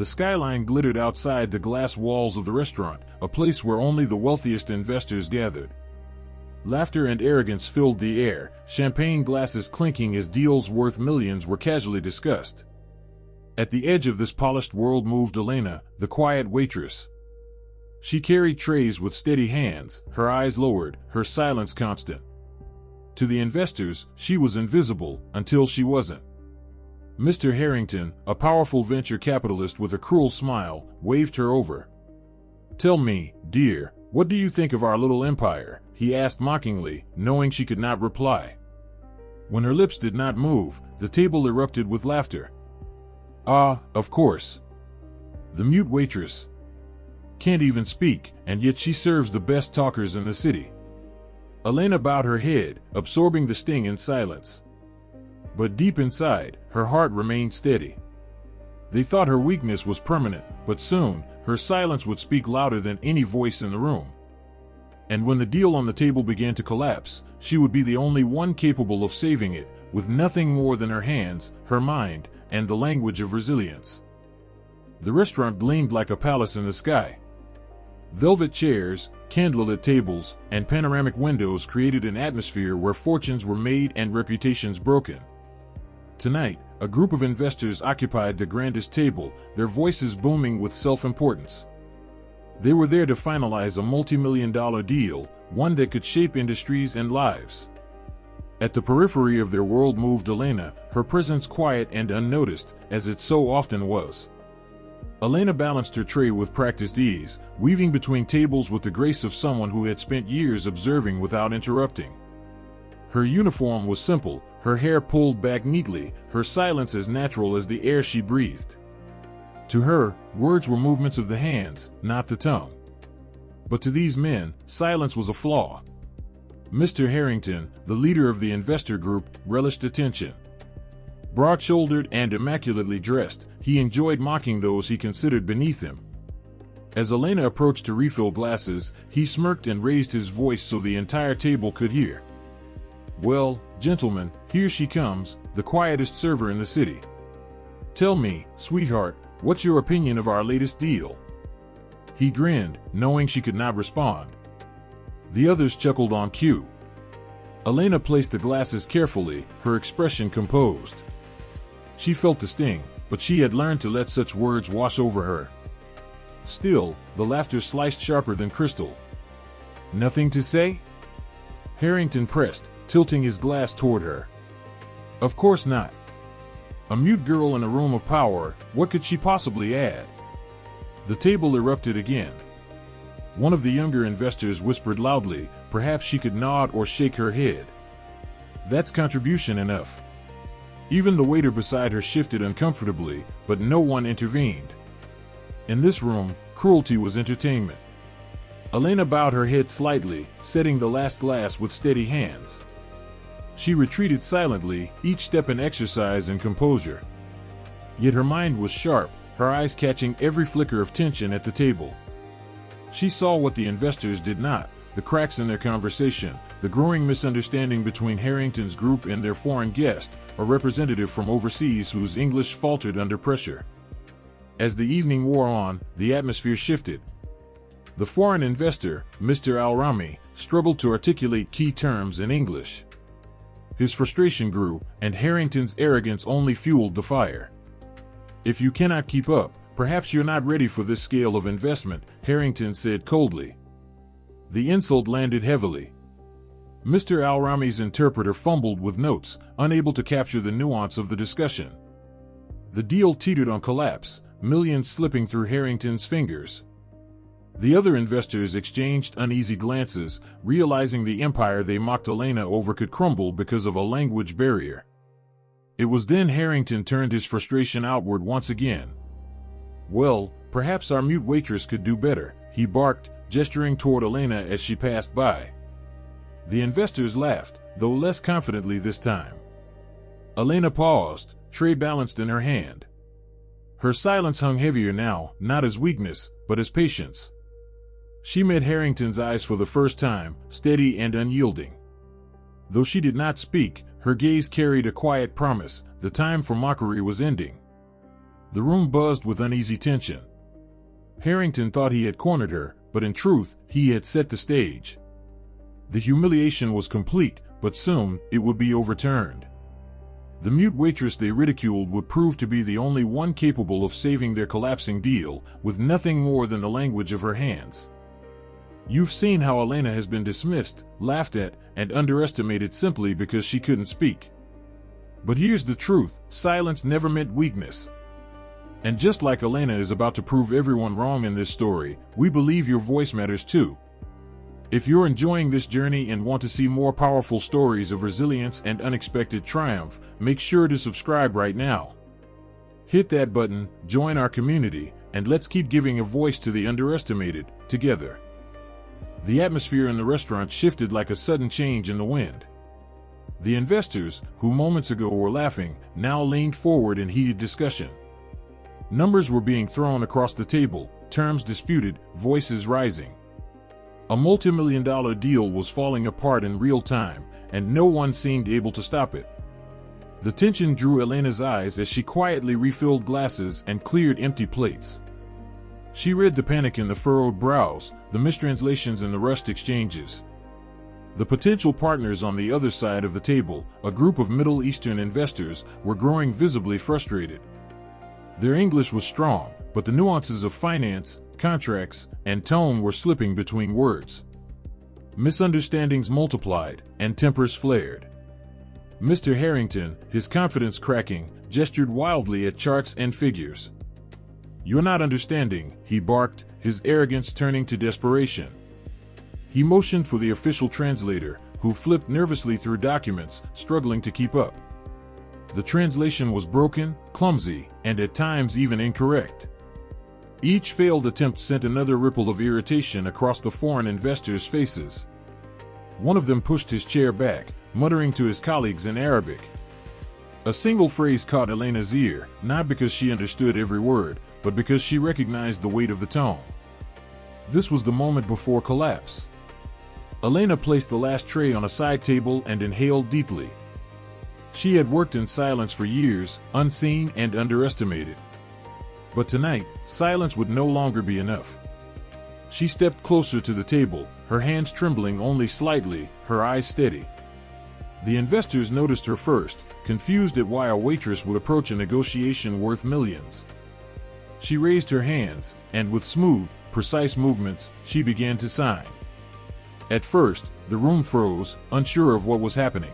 The skyline glittered outside the glass walls of the restaurant, a place where only the wealthiest investors gathered. Laughter and arrogance filled the air, champagne glasses clinking as deals worth millions were casually discussed. At the edge of this polished world moved Elena, the quiet waitress. She carried trays with steady hands, her eyes lowered, her silence constant. To the investors, she was invisible, until she wasn't. Mr. Harrington, a powerful venture capitalist with a cruel smile, waved her over. "Tell me, dear, what do you think of our little empire?" he asked mockingly, knowing she could not reply. When her lips did not move, the table erupted with laughter. "Ah, of course. The mute waitress. Can't even speak, and yet she serves the best talkers in the city." Elena bowed her head, absorbing the sting in silence. But deep inside, her heart remained steady. They thought her weakness was permanent, but soon, her silence would speak louder than any voice in the room. And when the deal on the table began to collapse, she would be the only one capable of saving it, with nothing more than her hands, her mind, and the language of resilience. The restaurant gleamed like a palace in the sky. Velvet chairs, candlelit tables, and panoramic windows created an atmosphere where fortunes were made and reputations broken. Tonight, a group of investors occupied the grandest table, their voices booming with self-importance. They were there to finalize a multi-million-dollar deal, one that could shape industries and lives. At the periphery of their world moved Elena, her presence quiet and unnoticed, as it so often was. Elena balanced her tray with practiced ease, weaving between tables with the grace of someone who had spent years observing without interrupting. Her uniform was simple, her hair pulled back neatly, her silence as natural as the air she breathed. To her, words were movements of the hands, not the tongue. But to these men, silence was a flaw. Mr. Harrington, the leader of the investor group, relished attention. Broad-shouldered and immaculately dressed, he enjoyed mocking those he considered beneath him. As Elena approached to refill glasses, he smirked and raised his voice so the entire table could hear. "Well, gentlemen, here she comes, the quietest server in the city. Tell me, sweetheart, what's your opinion of our latest deal?" He grinned, knowing she could not respond. The others chuckled on cue. Elena placed the glasses carefully, her expression composed. She felt the sting, but she had learned to let such words wash over her. Still, the laughter sliced sharper than crystal. "Nothing to say?" Harrington pressed, tilting his glass toward her. "Of course not. A mute girl in a room of power, what could she possibly add?" The table erupted again. One of the younger investors whispered loudly, perhaps she could nod or shake her head. "That's contribution enough." Even the waiter beside her shifted uncomfortably, but no one intervened. In this room, cruelty was entertainment. Elena bowed her head slightly, setting the last glass with steady hands. She retreated silently, each step an exercise in composure. Yet her mind was sharp, her eyes catching every flicker of tension at the table. She saw what the investors did not, the cracks in their conversation, the growing misunderstanding between Harrington's group and their foreign guest, a representative from overseas whose English faltered under pressure. As the evening wore on, the atmosphere shifted. The foreign investor, Mr. Al-Rami, struggled to articulate key terms in English. His frustration grew, and Harrington's arrogance only fueled the fire. "If you cannot keep up, perhaps you're not ready for this scale of investment," Harrington said coldly. The insult landed heavily. Mr. Al-Rami's interpreter fumbled with notes, unable to capture the nuance of the discussion. The deal teetered on collapse, millions slipping through Harrington's fingers. The other investors exchanged uneasy glances, realizing the empire they mocked Elena over could crumble because of a language barrier. It was then Harrington turned his frustration outward once again. "Well, perhaps our mute waitress could do better," he barked, gesturing toward Elena as she passed by. The investors laughed, though less confidently this time. Elena paused, tray balanced in her hand. Her silence hung heavier now, not as weakness, but as patience. She met Harrington's eyes for the first time, steady and unyielding. Though she did not speak, her gaze carried a quiet promise: the time for mockery was ending. The room buzzed with uneasy tension. Harrington thought he had cornered her, but in truth, he had set the stage. The humiliation was complete, but soon it would be overturned. The mute waitress they ridiculed would prove to be the only one capable of saving their collapsing deal, with nothing more than the language of her hands. You've seen how Elena has been dismissed, laughed at, and underestimated simply because she couldn't speak. But here's the truth: silence never meant weakness. And just like Elena is about to prove everyone wrong in this story, we believe your voice matters too. If you're enjoying this journey and want to see more powerful stories of resilience and unexpected triumph, make sure to subscribe right now. Hit that button, join our community, and let's keep giving a voice to the underestimated, together. The atmosphere in the restaurant shifted like a sudden change in the wind. The investors, who moments ago were laughing, now leaned forward in heated discussion. Numbers were being thrown across the table, terms disputed, voices rising. A multi-million-dollar deal was falling apart in real time, and no one seemed able to stop it. The tension drew Elena's eyes as she quietly refilled glasses and cleared empty plates. She read the panic in the furrowed brows, the mistranslations in the rushed exchanges. The potential partners on the other side of the table, a group of Middle Eastern investors, were growing visibly frustrated. Their English was strong, but the nuances of finance, contracts, and tone were slipping between words. Misunderstandings multiplied, and tempers flared. Mr. Harrington, his confidence cracking, gestured wildly at charts and figures. "You're not understanding," he barked, his arrogance turning to desperation. He motioned for the official translator, who flipped nervously through documents, struggling to keep up. The translation was broken, clumsy, and at times even incorrect. Each failed attempt sent another ripple of irritation across the foreign investors' faces. One of them pushed his chair back, muttering to his colleagues in Arabic. A single phrase caught Elena's ear, not because she understood every word, but because she recognized the weight of the tone. This was the moment before collapse. Elena placed the last tray on a side table and inhaled deeply. She had worked in silence for years, unseen and underestimated. But tonight, silence would no longer be enough. She stepped closer to the table, her hands trembling only slightly, her eyes steady. The investors noticed her first, confused at why a waitress would approach a negotiation worth millions. She raised her hands, and with smooth, precise movements, she began to sign. At first, the room froze, unsure of what was happening.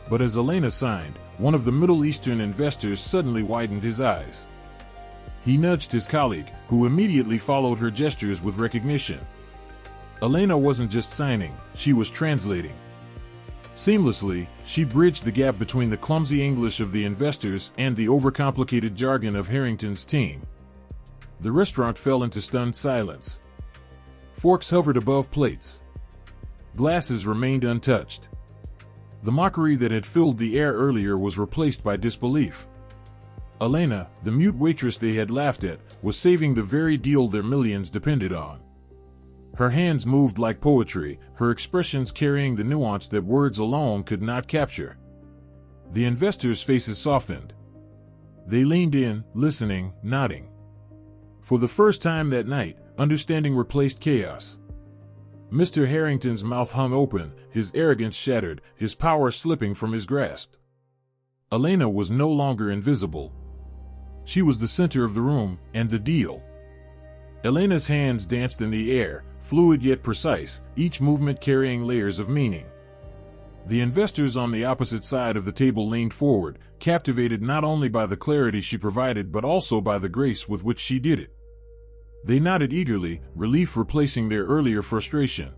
But as Elena signed, one of the Middle Eastern investors suddenly widened his eyes. He nudged his colleague, who immediately followed her gestures with recognition. Elena wasn't just signing, she was translating. Seamlessly, she bridged the gap between the clumsy English of the investors and the overcomplicated jargon of Harrington's team. The restaurant fell into stunned silence. Forks hovered above plates. Glasses remained untouched. The mockery that had filled the air earlier was replaced by disbelief. Elena, the mute waitress they had laughed at, was saving the very deal their millions depended on. Her hands moved like poetry, her expressions carrying the nuance that words alone could not capture. The investors' faces softened. They leaned in, listening, nodding. For the first time that night, understanding replaced chaos. Mr. Harrington's mouth hung open, his arrogance shattered, his power slipping from his grasp. Elena was no longer invisible. She was the center of the room, and the deal. Elena's hands danced in the air, fluid yet precise, each movement carrying layers of meaning. The investors on the opposite side of the table leaned forward, captivated not only by the clarity she provided but also by the grace with which she did it. They nodded eagerly, relief replacing their earlier frustration.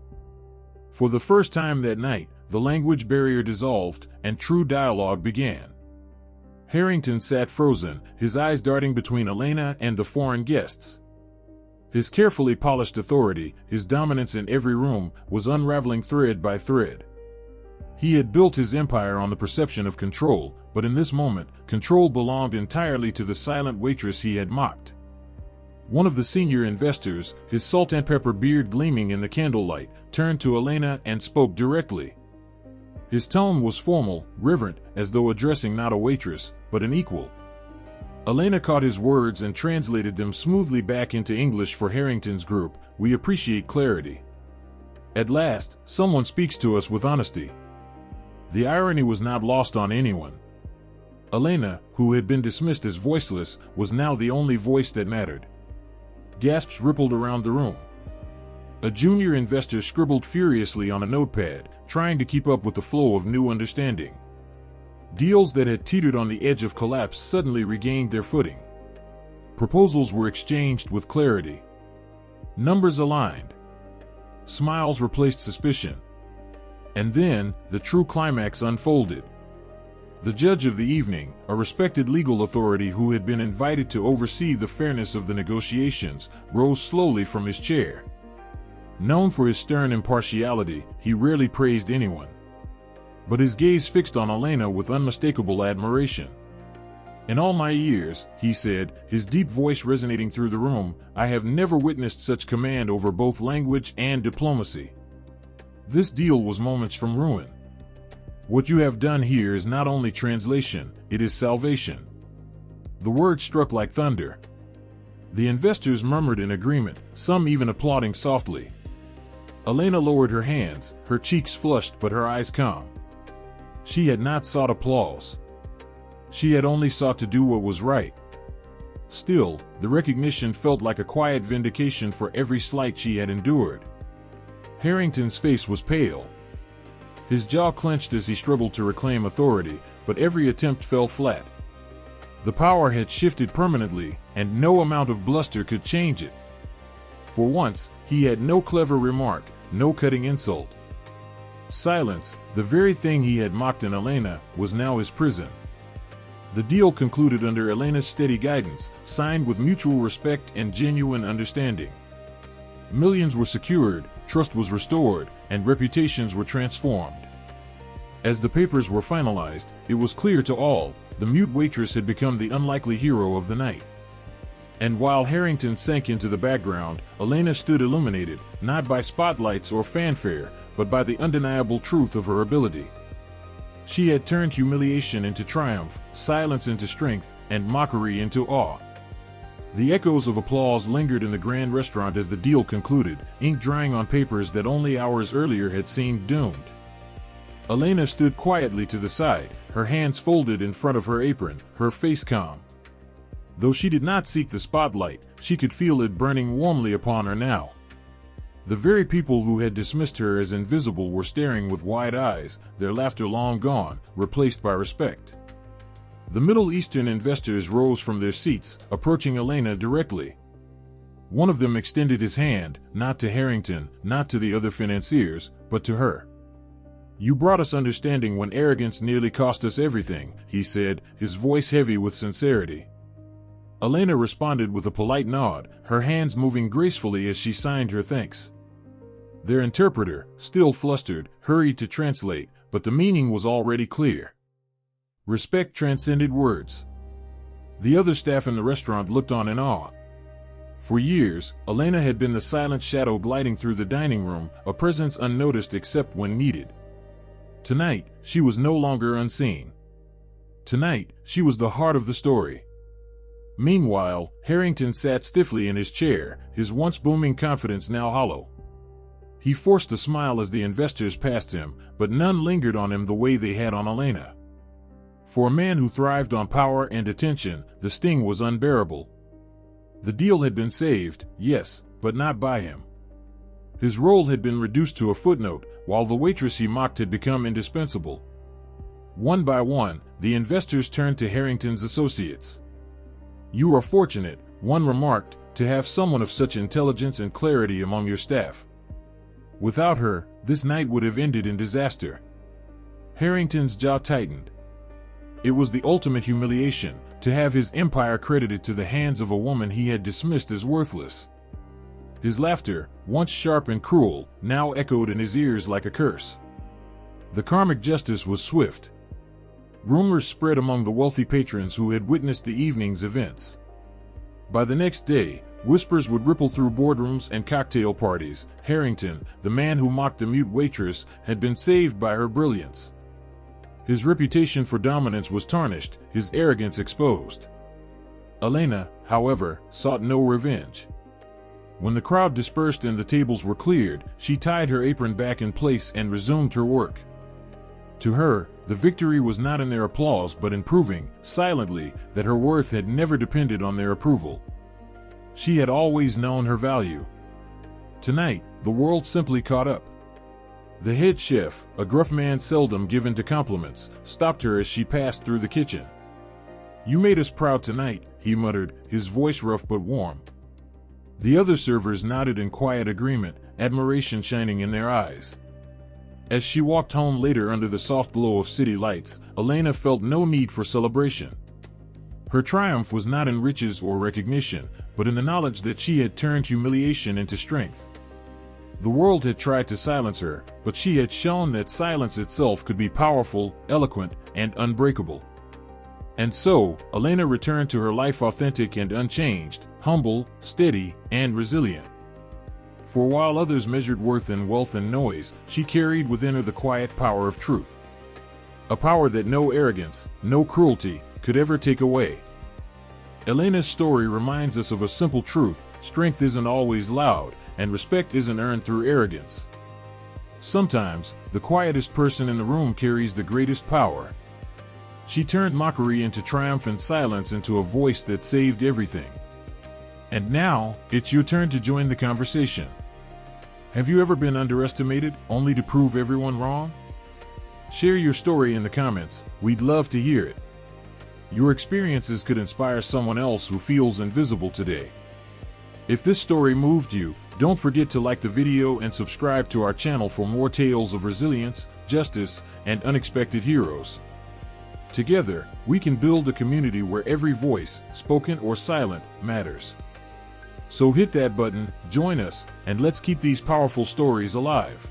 For the first time that night, the language barrier dissolved, and true dialogue began. Harrington sat frozen, his eyes darting between Elena and the foreign guests. His carefully polished authority, his dominance in every room, was unraveling thread by thread. He had built his empire on the perception of control, but in this moment, control belonged entirely to the silent waitress he had mocked. One of the senior investors, his salt and pepper beard gleaming in the candlelight, turned to Elena and spoke directly. His tone was formal, reverent, as though addressing not a waitress, but an equal. Elena caught his words and translated them smoothly back into English for Harrington's group. We appreciate clarity. At last, someone speaks to us with honesty. The irony was not lost on anyone. Elena, who had been dismissed as voiceless, was now the only voice that mattered. Gasps rippled around the room. A junior investor scribbled furiously on a notepad, trying to keep up with the flow of new understanding. Deals that had teetered on the edge of collapse suddenly regained their footing. Proposals were exchanged with clarity. Numbers aligned. Smiles replaced suspicion. And then, the true climax unfolded. The judge of the evening, a respected legal authority who had been invited to oversee the fairness of the negotiations, rose slowly from his chair. Known for his stern impartiality, he rarely praised anyone. But his gaze fixed on Elena with unmistakable admiration. "In all my years," he said, his deep voice resonating through the room, "I have never witnessed such command over both language and diplomacy. This deal was moments from ruin. What you have done here is not only translation, it is salvation." The word struck like thunder. The investors murmured in agreement, some even applauding softly. Elena lowered her hands, her cheeks flushed but her eyes calm. She had not sought applause. She had only sought to do what was right. Still, the recognition felt like a quiet vindication for every slight she had endured. Harrington's face was pale. His jaw clenched as he struggled to reclaim authority, but every attempt fell flat. The power had shifted permanently, and no amount of bluster could change it. For once, he had no clever remark, no cutting insult. Silence, the very thing he had mocked in Elena, was now his prison. The deal concluded under Elena's steady guidance, signed with mutual respect and genuine understanding. Millions were secured, trust was restored, and reputations were transformed. As the papers were finalized, it was clear to all, the mute waitress had become the unlikely hero of the night. And while Harrington sank into the background, Elena stood illuminated, not by spotlights or fanfare, but by the undeniable truth of her ability. She had turned humiliation into triumph, silence into strength, and mockery into awe. The echoes of applause lingered in the grand restaurant as the deal concluded, ink drying on papers that only hours earlier had seemed doomed. Elena stood quietly to the side, her hands folded in front of her apron, her face calm. Though she did not seek the spotlight, she could feel it burning warmly upon her now. The very people who had dismissed her as invisible were staring with wide eyes, their laughter long gone, replaced by respect. The Middle Eastern investors rose from their seats, approaching Elena directly. One of them extended his hand, not to Harrington, not to the other financiers, but to her. "You brought us understanding when arrogance nearly cost us everything," he said, his voice heavy with sincerity. Elena responded with a polite nod, her hands moving gracefully as she signed her thanks. Their interpreter, still flustered, hurried to translate, but the meaning was already clear. Respect transcended words. The other staff in the restaurant looked on in awe. For years, Elena had been the silent shadow gliding through the dining room, a presence unnoticed except when needed. Tonight, she was no longer unseen. Tonight, she was the heart of the story. Meanwhile, Harrington sat stiffly in his chair, his once booming confidence now hollow. He forced a smile as the investors passed him, but none lingered on him the way they had on Elena. For a man who thrived on power and attention, the sting was unbearable. The deal had been saved, yes, but not by him. His role had been reduced to a footnote, while the waitress he mocked had become indispensable. One by one, the investors turned to Harrington's associates. "You are fortunate," one remarked, "to have someone of such intelligence and clarity among your staff. Without her, this night would have ended in disaster." Harrington's jaw tightened. It was the ultimate humiliation, to have his empire credited to the hands of a woman he had dismissed as worthless. His laughter, once sharp and cruel, now echoed in his ears like a curse. The karmic justice was swift. Rumors spread among the wealthy patrons who had witnessed the evening's events. By the next day, whispers would ripple through boardrooms and cocktail parties. Harrington, the man who mocked the mute waitress, had been saved by her brilliance. His reputation for dominance was tarnished, his arrogance exposed. Elena, however, sought no revenge. When the crowd dispersed and the tables were cleared, she tied her apron back in place and resumed her work. To her, the victory was not in their applause but in proving, silently, that her worth had never depended on their approval. She had always known her value. Tonight, the world simply caught up. The head chef, a gruff man seldom given to compliments, stopped her as she passed through the kitchen. "You made us proud tonight," he muttered, his voice rough but warm. The other servers nodded in quiet agreement, admiration shining in their eyes. As she walked home later under the soft glow of city lights, Elena felt no need for celebration. Her triumph was not in riches or recognition, but in the knowledge that she had turned humiliation into strength. The world had tried to silence her, but she had shown that silence itself could be powerful, eloquent, and unbreakable. And so, Elena returned to her life authentic and unchanged, humble, steady, and resilient. For while others measured worth in wealth and noise, she carried within her the quiet power of truth. A power that no arrogance, no cruelty, could ever take away. Elena's story reminds us of a simple truth: strength isn't always loud, and respect isn't earned through arrogance. Sometimes, the quietest person in the room carries the greatest power. She turned mockery into triumph and silence into a voice that saved everything. And now, it's your turn to join the conversation. Have you ever been underestimated, only to prove everyone wrong? Share your story in the comments, we'd love to hear it. Your experiences could inspire someone else who feels invisible today. If this story moved you, don't forget to like the video and subscribe to our channel for more tales of resilience, justice, and unexpected heroes. Together, we can build a community where every voice, spoken or silent, matters. So hit that button, join us, and let's keep these powerful stories alive.